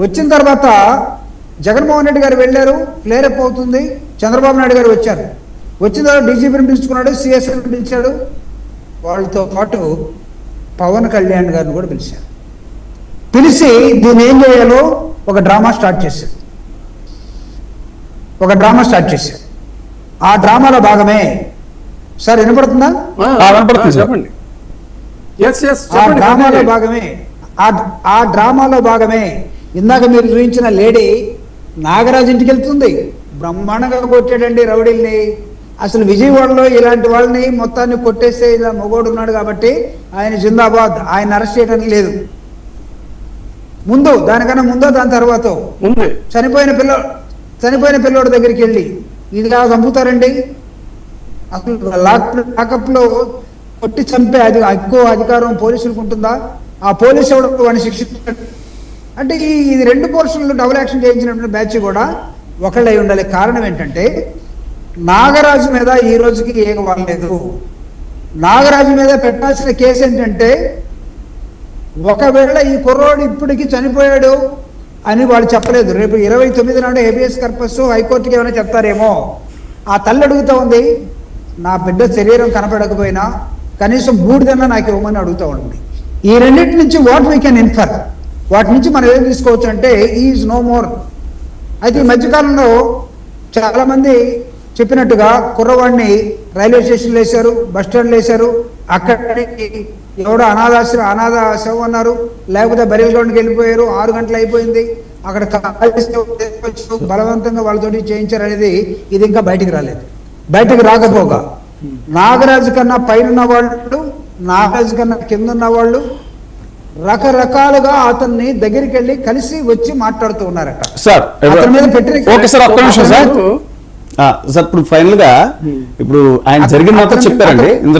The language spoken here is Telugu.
వచ్చిన తర్వాత జగన్మోహన్ రెడ్డి గారు వెళ్ళారు, క్లియరప్ అవుతుంది. చంద్రబాబు నాయుడు గారు వచ్చారు. వచ్చిన తర్వాత డీజీపీని పిలుచుకున్నాడు, సిఎస్ని పిలిచాడు. వాళ్ళతో పాటు పవన్ కళ్యాణ్ గారిని కూడా పిలిచారు. పిలిచి దీన్ని ఏం చేయాలో ఒక డ్రామా స్టార్ట్ చేశారు. ఆ డ్రామాలో భాగమే సార్ వినపడుతుందా? చెప్పండి. ఆ డ్రామాలో భాగమే ఇందాక మీరు చూపించిన లేడీ నాగరాజు ఇంటికి వెళ్తుంది. బ్రహ్మాండంగా కొట్టాడండి రౌడీల్ని. అసలు విజయవాడలో ఇలాంటి వాళ్ళని మొత్తాన్ని కొట్టేస్తే ఇలా మొగోడు ఉన్నాడు కాబట్టి ఆయన జిందాబాద్, ఆయన అరెస్ట్ చేయడానికి లేదు. దానికన్నా ముందో దాని తర్వాత చనిపోయిన పిల్లోడి దగ్గరికి వెళ్ళి ఇది కాదు చంపుతారండి. అసలు లాకప్లో కొట్టి చంపే ఎక్కువ అధికారం పోలీసులకు ఉంటుందా? ఆ పోలీసు ఎవరు వాడిని శిక్షించాడు అంటే ఇది 2 పోర్షన్లు డబుల్ యాక్షన్ చేయించినటువంటి బ్యాచ్ కూడా ఒకళ్ళై ఉండాలి. కారణం ఏంటంటే నాగరాజు మీద ఈ రోజుకి ఏం వాళ్ళలేదు. నాగరాజు మీద పెట్టాల్సిన కేసు ఏంటంటే ఒకవేళ ఈ కుర్రోడు ఇప్పటికి చనిపోయాడు అని వాళ్ళు చెప్పలేదు. రేపు 29 నాడు హేబియస్ కార్పస్ హైకోర్టుకి ఏమైనా చెప్తారేమో. ఆ తల్లి అడుగుతూ ఉంది, నా బిడ్డ శరీరం కనపడకపోయినా కనీసం బూడిదన్నా నాకు ఇవ్వమని అడుగుతూ ఉంది. ఈ రెండింటి నుంచి వాట్ వీ కెన్ ఇన్ఫర్, వాటి నుంచి మనం ఏం తీసుకోవచ్చు అంటే ఈజ్ నో మోర్. అయితే ఈ మధ్యకాలంలో చాలామంది చెప్పినట్టుగా కుర్రవాడిని రైల్వే స్టేషన్లో వేశారు, బస్ స్టాండ్లో వేశారు. అక్కడికి ఎవడో అనాథ శవం అన్నారు, లేకపోతే బరియల్ గ్రౌండ్కి వెళ్ళిపోయారు. 6 గంటలు అయిపోయింది, అక్కడ బలవంతంగా వాళ్ళతోటి చేయించారు అనేది ఇది ఇంకా బయటికి రాలేదు. బయటకు రాకపోగా నాగరాజు కన్నా పైన ఉన్న వాళ్ళు, నాగరాజు కన్నా కింద ఉన్న వాళ్ళు రకరకాలుగా అతన్ని దగ్గరికి వెళ్ళి కలిసి వచ్చి మాట్లాడుతూ ఉన్నారట. సార్ ఇప్పుడు ఫైనల్ గా ఇప్పుడు ఆయన జరిగిన చెప్పారండి.